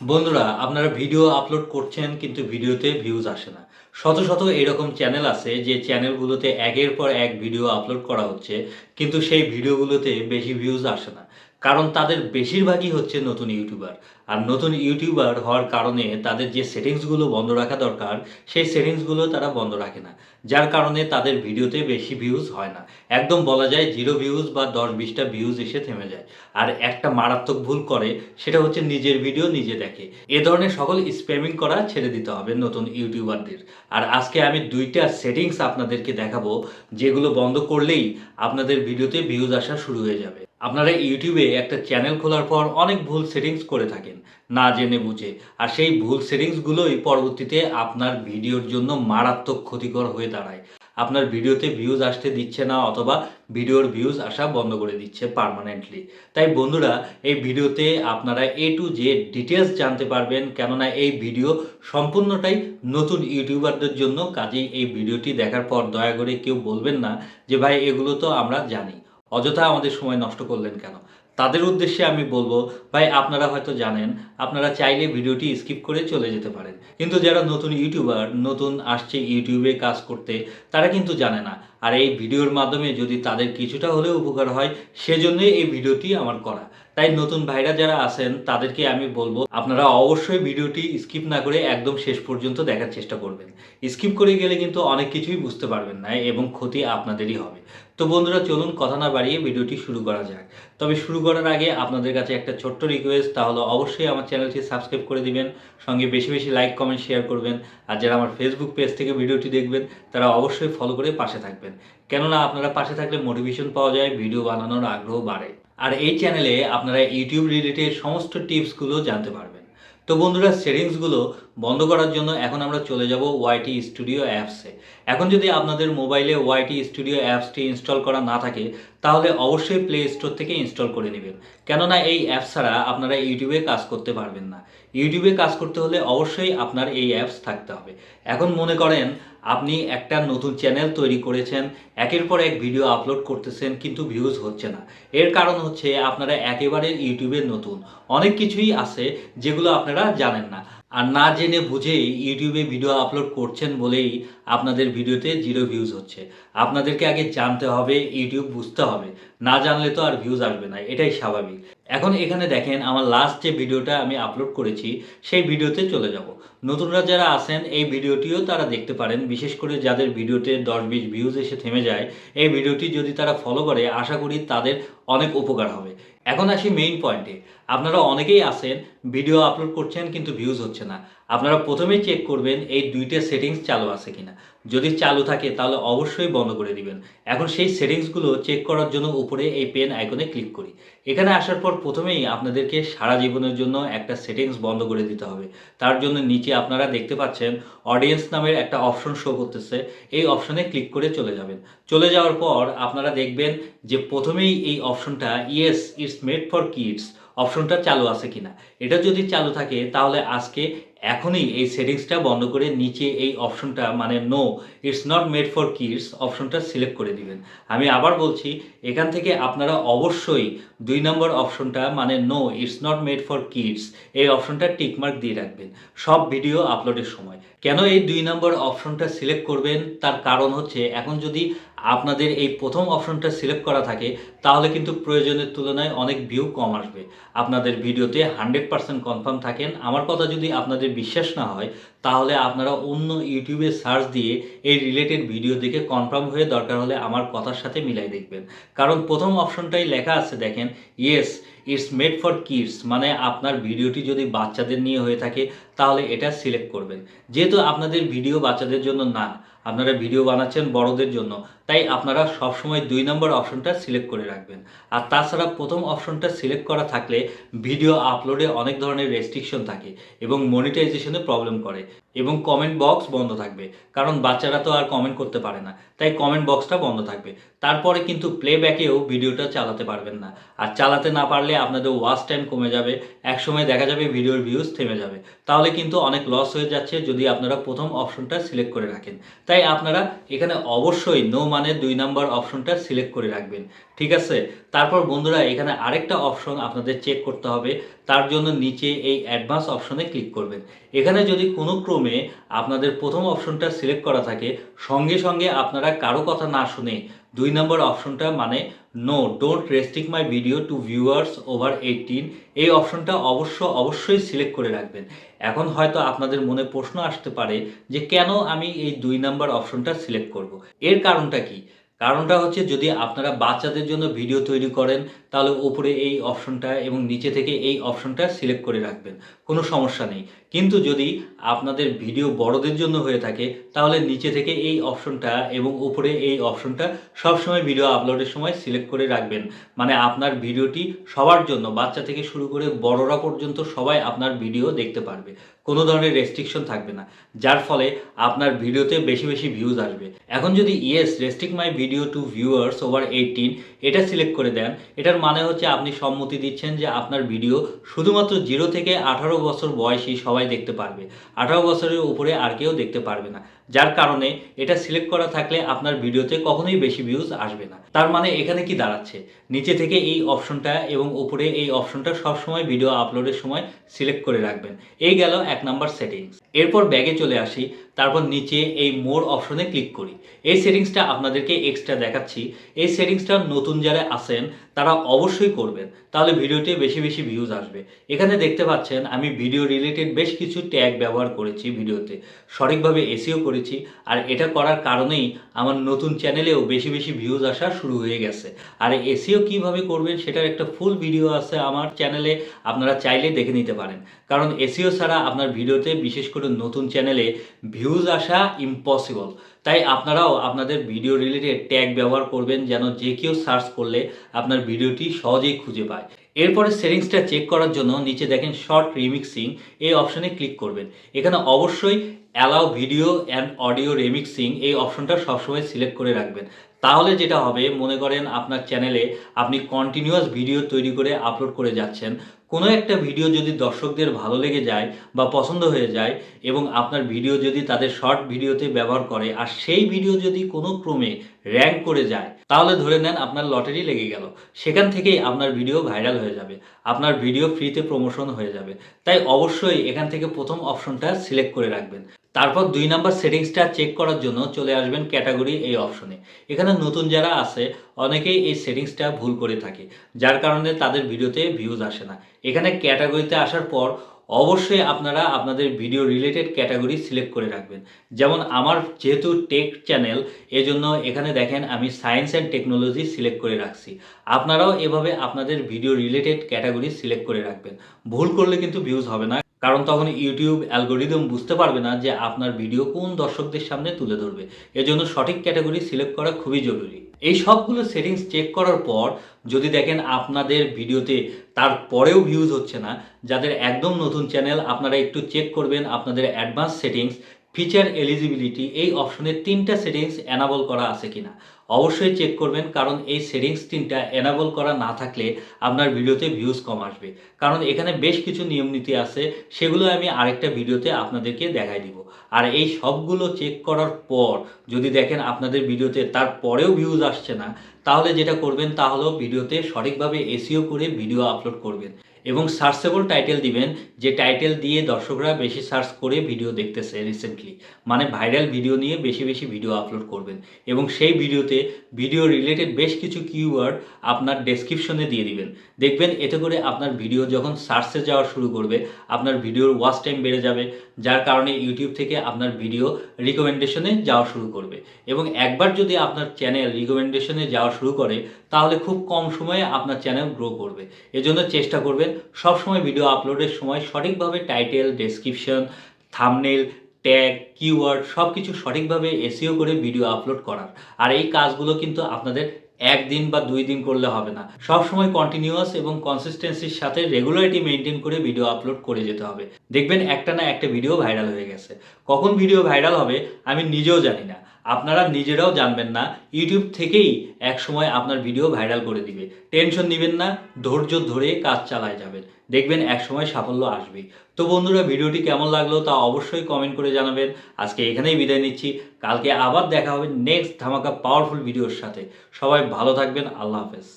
বন্ধুরা আপনারা video upload করছেন কিন্তু ভিডিওতে ভিউজ আসে না। শত শত এরকম চ্যানেল আছে যে চ্যানেলগুলোতে একের পর এক ভিডিও আপলোড করা হচ্ছে কিন্তু সেই ভিডিওগুলোতে বেশি ভিউজ আসে না। কারণ তাদের বেশিরভাগই হচ্ছে নতুন ইউটিউবার। আর নতুন ইউটিউবার হওয়ার কারণে তাদের যে সেটিংসগুলো বন্ধ রাখা দরকার সেই সেটিংসগুলো তারা বন্ধ রাখে না। যার কারণে তাদের ভিডিওতে বেশি ভিউজ হয় না। একদম বলা যায় 0 ভিউজ বা 10-20টা ভিউজ এসে থেমে যায়। আর একটা মারাত্মক ভুল করে সেটা হচ্ছে নিজের ভিডিও নিজে দেখে। এ ধরনের সকল স্প্যামিং করা ছেড়ে দিতে হবে নতুন ইউটিউবারদের। আর আজকে আমি 2টা সেটিংস আপনাদেরকে দেখাবো যেগুলো বন্ধ করলেই আপনাদের ভিডিওতে ভিউজ আসা শুরু হয়ে যাবে। আপনারা ইউটিউবে একটা চ্যানেল খোলার পর অনেক ভুল সেটিংস করে থাকেন না জেনে বুঝে। আর সেই ভুল সেটিংসগুলোই পরবর্তীতে আপনার ভিডিওর জন্য মারাত্মক ক্ষতিকর হয়ে দাঁড়ায়। আপনার ভিডিওতে ভিউজ আসতে দিচ্ছে না অথবা ভিডিওর ভিউজ আসা বন্ধ করে দিচ্ছে পার্মানেন্টলি। তাই বন্ধুরা এই ভিডিওতে আপনারা এ টু জেড ডিটেলস জানতে পারবেন, কেননা এই ভিডিও সম্পূর্ণটাই নতুন ইউটিউবারদের জন্য। কাজেই এই ভিডিওটি দেখার পর দয়া করে কেউ বলবেন না যে ভাই এগুলো তো আমরা জানি, অযথা আমাদের সময় নষ্ট করলেন কেন। তাদের উদ্দেশ্যে আমি বলবো, ভাই আপনারা হয়তো জানেন, আপনারা চাইলে ভিডিওটি স্কিপ করে চলে যেতে পারেন, কিন্তু যারা নতুন ইউটিউবার, নতুন আসছে ইউটিউবে কাজ করতে, তারা কিন্তু জানে না। আর এই ভিডিওর মাধ্যমে যদি তাদের কিছুটা হলেও উপকার হয় সেজন্যই এই ভিডিওটি আমার করা। তাই নতুন ভাইরা যারা আছেন তাদেরকে আমি বলবো, আপনারা অবশ্যই ভিডিওটি স্কিপ না করে একদম শেষ পর্যন্ত দেখার চেষ্টা করবেন। স্কিপ করে গেলে কিন্তু অনেক কিছুই বুঝতে পারবেন না এবং ক্ষতি আপনাদেরই হবে। তো বন্ধুরা চলুন কথা না বাড়িয়ে ভিডিওটি শুরু করা যাক। তবে শুরু করার আগে আপনাদের কাছে একটা ছোট্ট রিকোয়েস্ট, তাহলে অবশ্যই আমার চ্যানেলটি সাবস্ক্রাইব করে দিবেন, সঙ্গে বেশি বেশি লাইক কমেন্ট শেয়ার করবেন। আর যারা আমার ফেসবুক পেজ থেকে ভিডিওটি দেখবেন তারা অবশ্যই ফলো করে পাশে থাকবেন, কেননা আপনারা পাশে থাকলে মোটিভেশন পাওয়া যায়, ভিডিও বানানোর আগ্রহ বাড়ে। আর এই চ্যানেলে আপনারা ইউটিউব রিলেটেড সমস্ত টিপসগুলো জানতে পারবেন। তো বন্ধুরা সেটিংসগুলো বন্ধ করার জন্য এখন আমরা চলে যাব ওয়াইটি স্টুডিও অ্যাপসে। এখন যদি আপনাদের মোবাইলে ওয়াইটি স্টুডিও অ্যাপসটি ইনস্টল করা না থাকে তাহলে অবশ্যই প্লে স্টোর থেকে ইনস্টল করে নেবেন, কেননা এই অ্যাপ ছাড়া আপনারা ইউটিউবে কাজ করতে পারবেন না। ইউটিউবে কাজ করতে হলে অবশ্যই আপনার এই অ্যাপস থাকতে হবে। এখন মনে করেন আপনি একটা নতুন চ্যানেল তৈরি করেছেন, একের পর এক ভিডিও আপলোড করতেছেন কিন্তু ভিউজ হচ্ছে না। এর কারণ হচ্ছে আপনারা একেবারে ইউটিউবে নতুন, অনেক কিছুই আছে যেগুলো আপনারা জানেন না। আর না জেনে বুঝেই ইউটিউবে ভিডিও আপলোড করছেন বলেই আপনাদের ভিডিওতে 0 ভিউজ হচ্ছে। আপনাদেরকে আগে জানতে হবে, ইউটিউব বুঝতে হবে। না জানলে তো আর ভিউজ আসবে না, এটাই স্বাভাবিক। এখন এখানে দেখেন আমার লাস্ট যে ভিডিওটা আমি আপলোড করেছি সেই ভিডিওতে চলে যাব। নতুনরা যারা আছেন এই ভিডিওটিও তারা দেখতে পারেন, বিশেষ করে যাদের ভিডিওতে 10-20 ভিউজ এসে থেমে যায়, এই ভিডিওটি যদি তারা ফলো করে আশা করি তাদের অনেক উপকার হবে। এখন আসি মেইন পয়েন্টে। আপনারা অনেকেই আছেন ভিডিও আপলোড করছেন কিন্তু ভিউজ হচ্ছে না। আপনারা প্রথমেই চেক করবেন এই 2টা সেটিংস চালু আছে কিনা। যদি চালু থাকে তাহলে অবশ্যই বন্ধ করে দিবেন। এখন সেই সেটিংসগুলো চেক করার জন্য উপরে এই পেন আইকনে ক্লিক করি। এখানে আসার পর প্রথমেই আপনাদেরকে সারা জীবনের জন্য একটা সেটিংস বন্ধ করে দিতে হবে। তার জন্য নিচে আপনারা দেখতে পাচ্ছেন অডিয়েন্স নামের একটা অপশন শো করতেছে, এই অপশনে ক্লিক করে চলে যাবেন। চলে যাওয়ার পর আপনারা দেখবেন যে প্রথমেই এই অপশনটা yes it's made for kids অপশনটা চালু আছে কিনা। এটা যদি চালু থাকে তাহলে আজকে এখনই এই সেটিংসটা বন্ধ করে নিচে এই অপশনটা মানে no it's not made for kids অপশনটা সিলেক্ট করে দিবেন। আমি আবার বলছি, এখান থেকে আপনারা অবশ্যই 2 নম্বর অপশনটা মানে no it's not made for kids এই অপশনটা টিকমার্ক দিয়ে রাখবেন সব ভিডিও আপলোডের সময়। কেন এই 2 নম্বর অপশনটা সিলেক্ট করবেন তার কারণ হচ্ছে, এখন যদি আপনাদের এই প্রথম অপশনটা সিলেক্ট করা থাকে তাহলে কিন্তু প্রয়োজনের তুলনায় অনেক ভিউ কম আসবে। আপনাদের ভিডিওতে 100% কনফার্ম থাকেন। আমার কথা যদি আপনাদের বিশ্বাস না হয় তাহলে আপনারা অন্য ইউটিউবে সার্চ দিয়ে এই রিলেটেড ভিডিও দেখে কনফার্ম হয়ে দরকার হলে আমার কথার সাথে মিলাই দেখবেন। কারণ প্রথম অপশনটাই লেখা আছে দেখেন, yes it's made for kids, মানে আপনার ভিডিওটি যদি বাচ্চাদের নিয়ে হয়ে থাকে তাহলে এটা সিলেক্ট করবেন। যেহেতু আপনাদের ভিডিও বাচ্চাদের জন্য না, আপনারা ভিডিও বানাচ্ছেন বড়দের জন্য, তাই আপনারা সবসময় 2 নম্বর অপশনটা সিলেক্ট করে রাখবেন। আর তাছাড়া প্রথম অপশনটা সিলেক্ট করা থাকলে ভিডিও আপলোডে অনেক ধরনের রেস্ট্রিকশন থাকে এবং মনিটাইজেশনে প্রবলেম করে, এবং কমেন্ট বক্স বন্ধ থাকবে, কারণ বাচ্চারা তো আর কমেন্ট করতে পারে না, তাই কমেন্ট বক্সটা বন্ধ থাকবে। তারপরে কিন্তু প্লেব্যাকেও ভিডিওটা চালাতে পারবেন না। আর চালাতে না পারলে আপনাদের ওয়াচ টাইম কমে যাবে, একসময় দেখা যাবে ভিডিওর ভিউজ থেমে যাবে। তাহলে কিন্তু অনেক লস হয়ে যাচ্ছে যদি আপনারা প্রথম অপশনটা সিলেক্ট করে রাখেন। তাই তাই আপনারা এখানে অবশ্যই নো মানে 2 নাম্বার অপশনটা সিলেক্ট করে রাখবেন। ঠিক আছে? তারপর বন্ধুরা এখানে আরেকটা অপশন আপনাদের চেক করতে হবে। তার জন্য নিচে এই অ্যাডভান্স অপশনে ক্লিক করবেন। এখানে যদি কোনো ক্রমে আপনাদের প্রথম অপশনটা সিলেক্ট করা থাকে, সঙ্গে সঙ্গে আপনারা কারো কথা না শুনে 2 নম্বর অপশনটা মানে no don't restrict my video to viewers over 18 এই অপশনটা অবশ্যই সিলেক্ট করে রাখবেন। এখন হয়তো আপনাদের মনে প্রশ্ন আসতে পারে যে কেন আমি এই 2 নাম্বার অপশনটা সিলেক্ট করব। এর কারণটা কি? কারণটা হচ্ছে যদি আপনারা বাচ্চাদের জন্য ভিডিও তৈরি করেন তাহলে উপরে এই অপশনটা এবং নিচে থেকে এই অপশনটা সিলেক্ট করে রাখবেন। কোনো সমস্যা নেই। কিন্তু যদি আপনাদের ভিডিও বড়দের জন্য হয়ে থাকে তাহলে নিচে থেকে এই অপশনটা এবং উপরে এই অপশনটা সবসময় ভিডিও আপলোডের সময় সিলেক্ট করে রাখবেন। মানে আপনার ভিডিওটি সবার জন্য বাচ্চা থেকে শুরু করে বড়রা পর্যন্ত সবাই আপনার ভিডিও দেখতে পারবে। কোনো ধরনের রেস্ট্রিকশন থাকবে না। যার ফলে আপনার ভিডিওতে বেশি ভিউজ আসবে। এখন যদি yes restrict my video to viewers over 18 এটা সিলেক্ট করে দেন, এটার মানে হচ্ছে আপনি সম্মতি দিচ্ছেন যে আপনার ভিডিও শুধুমাত্র 0 থেকে 18 বছর বয়সী সবাই দেখতে পারবে। 18 বছরের উপরে আর কেউ দেখতে পারবে না। যার কারণে এটা সিলেক্ট করা থাকলে আপনার ভিডিওতে কখনোই বেশি ভিউজ আসবে না। তার মানে এখানে কি দাঁড়াচ্ছে? নিচে থেকে এই অপশনটা এবং উপরে এই অপশনটা সবসময় ভিডিও আপলোডের সময় সিলেক্ট করে রাখবেন। এই গেল 1 নাম্বার সেটিংস। এরপর ব্যাগে চলে আসি, তারপর নিচে এই মোর অপশনে ক্লিক করি। এই সেটিংসটা আপনাদেরকে এক্সট্রা দেখাচ্ছি। এই সেটিংসটা নতুন যারা আছেন তারা অবশ্যই করবেন, তাহলে ভিডিওতে বেশি ভিউজ আসবে। এখানে দেখতে পাচ্ছেন আমি ভিডিও রিলেটেড বেশ কিছু ট্যাগ ব্যবহার করেছি ভিডিওতে, সঠিকভাবে এসইও করেছি। আর এটা করার কারণেই আমার নতুন চ্যানেলেও বেশি ভিউজ আসা শুরু হয়ে গেছে। আর এসইও কিভাবে করবেন সেটার একটা ফুল ভিডিও আছে আমার চ্যানেলে, আপনারা চাইলে দেখে নিতে পারেন। কারণ এসইও ছাড়া আপনার ভিডিওতে বিশেষ করে নতুন চ্যানেলে ভিউজ আসা ইম্পসিবল। তাই আপনারাও আপনাদের ভিডিও রিলেটেড ট্যাগ ব্যবহার করবেন যেন যে কেউ সার্চ করলে আপনার ভিডিওটি সহজেই খুঁজে পায়। এরপরে সেটিংসটা চেক করার জন্য নিচে দেখেন শর্ট রিমিক্সিং এই অপশনে ক্লিক করবেন। এখানে অবশ্যই allow video and audio remixing এই অপশনটা সবসময় সিলেক্ট করে রাখবেন। তাহলে যেটা হবে, মনে করেন আপনার চ্যানেলে আপনি কন্টিনিউয়াস ভিডিও তৈরি করে আপলোড করে যাচ্ছেন, কোনো একটা ভিডিও যদি দর্শকদের ভালো লেগে যায় বা পছন্দ হয়ে যায় এবং আপনার ভিডিও যদি তাদের শর্ট ভিডিওতে ব্যবহার করে আর সেই ভিডিও যদি কোনো ক্রমে র্যাঙ্ক করে যায় তাহলে ধরে নেন আপনার লটারি লেগে গেল, সেখান থেকেই আপনার ভিডিও ভাইরাল হয়ে যাবে, আপনার ভিডিও ফ্রিতে প্রমোশন হয়ে যাবে। তাই অবশ্যই এখান থেকে প্রথম অপশনটা সিলেক্ট করে রাখবেন। তারপর 2 নাম্বার সেটিংসটা চেক করার জন্য চলে আসবেন ক্যাটাগরি এই অপশনে। এখানে নতুন যারা আছে অনেকেই এই সেটিংসটা ভুল করে থাকে, যার কারণে তাদের ভিডিওতে ভিউজ আসে না। এখানে ক্যাটাগরিতে আসার পর অবশ্যই আপনারা আপনাদের ভিডিও রিলেটেড ক্যাটাগরি সিলেক্ট করে রাখবেন। যেমন আমার যেহেতু টেক চ্যানেল, এজন্য এখানে দেখেন আমি সায়েন্স অ্যান্ড টেকনোলজি সিলেক্ট করে রাখছি। আপনারাও এভাবে আপনাদের ভিডিও রিলেটেড ক্যাটাগরি সিলেক্ট করে রাখবেন। ভুল করলে কিন্তু ভিউজ হবে না, কারণ তখন ইউটিউব অ্যালগোরিদম বুঝতে পারবে না যে আপনার ভিডিও কোন দর্শকদের সামনে তুলে ধরবে। এজন্য সঠিক ক্যাটাগরি সিলেক্ট করা খুবই জরুরি। এই সবগুলো সেটিংস চেক করার পর যদি দেখেন আপনাদের ভিডিওতে তারপরেও ভিউজ হচ্ছে না, যাদের একদম নতুন চ্যানেল আপনারা একটু চেক করবেন আপনাদের অ্যাডভান্স সেটিংস ফিচার এলিজিবিলিটি এই অপশনের 3টা সেটিংস এনাবল করা আছে কিনা। অবশ্যই চেক করবেন, কারণ এই সেটিংস 3টা এনাবল করা না থাকলে আপনার ভিডিওতে ভিউজ কম আসবে। কারণ এখানে বেশ কিছু নিয়ম নীতি আছে, সেগুলো আমি আরেকটা ভিডিওতে আপনাদেরকে দেখাই দিব। আর এই সবগুলো চেক করার পর যদি দেখেন আপনাদের ভিডিওতে তারপরেও ভিউজ আসছে না, তাহলে যেটা করবেন তা হলো ভিডিওতে সঠিকভাবে এসইও করে ভিডিও আপলোড করবেন এবং সার্চেবল টাইটেল দিবেন, যে টাইটেল দিয়ে দর্শকরা বেশি সার্চ করে ভিডিও দেখতেছে রিসেন্টলি, মানে ভাইরাল ভিডিও নিয়ে বেশি ভিডিও আপলোড করবেন এবং সেই ভিডিওতে ভিডিও রিলেটেড বেশ কিছু কিওয়ার্ড আপনার ডেসক্রিপশনে দিয়ে দিবেন। দেখবেন এতে করে আপনার ভিডিও যখন সার্চে যাওয়া শুরু করবে আপনার ভিডিওর ওয়াচ টাইম বেড়ে যাবে, যার কারণে ইউটিউব থেকে আপনার ভিডিও রিকমেন্ডেশনে যাওয়া শুরু করবে। এবং একবার যদি আপনার চ্যানেল রিকমেন্ডেশনে যাওয়া শুরু করে তাহলে খুব কম সময়ে আপনার চ্যানেল গ্রো করবে। এজন্য চেষ্টা করবেন সবসময় ভিডিও আপলোডের সময় সঠিকভাবে title, description, thumbnail, tag, keyword সব কিছু সঠিকভাবে এসইও করে ভিডিও আপলোড করার। আর এই কাজগুলো কিন্তু আপনাদের একদিন বা 2 দিন করলে হবে না, সবসময় কন্টিনিউয়াস এবং কনসিস্টেন্সির সাথে রেগুলারিটি মেনটেন করে ভিডিও আপলোড করে যেতে হবে। দেখবেন একটা না একটা ভিডিও ভাইরাল হয়ে গেছে। কখন ভিডিও ভাইরাল হবে আমি নিজেও জানি না। আপনারা নিজেরাও জানবেন না, ইউটিউব থেকেই একসময় আপনার ভিডিও ভাইরাল করে দিবে। টেনশন নিবেন না, ধৈর্য ধরে কাজ চালায় যাবেন, দেখবেন একসময় সাফল্য আসবেই। তো বন্ধুরা, ভিডিওটি কেমন লাগলো তা অবশ্যই কমেন্ট করে জানাবেন। আজকে এখানেই বিদায় নিচ্ছি, কালকে আবার দেখা হবে নেক্সট ধামাকা পাওয়ারফুল ভিডিওর সাথে। সবাই ভালো থাকবেন, আল্লাহ হাফেজ।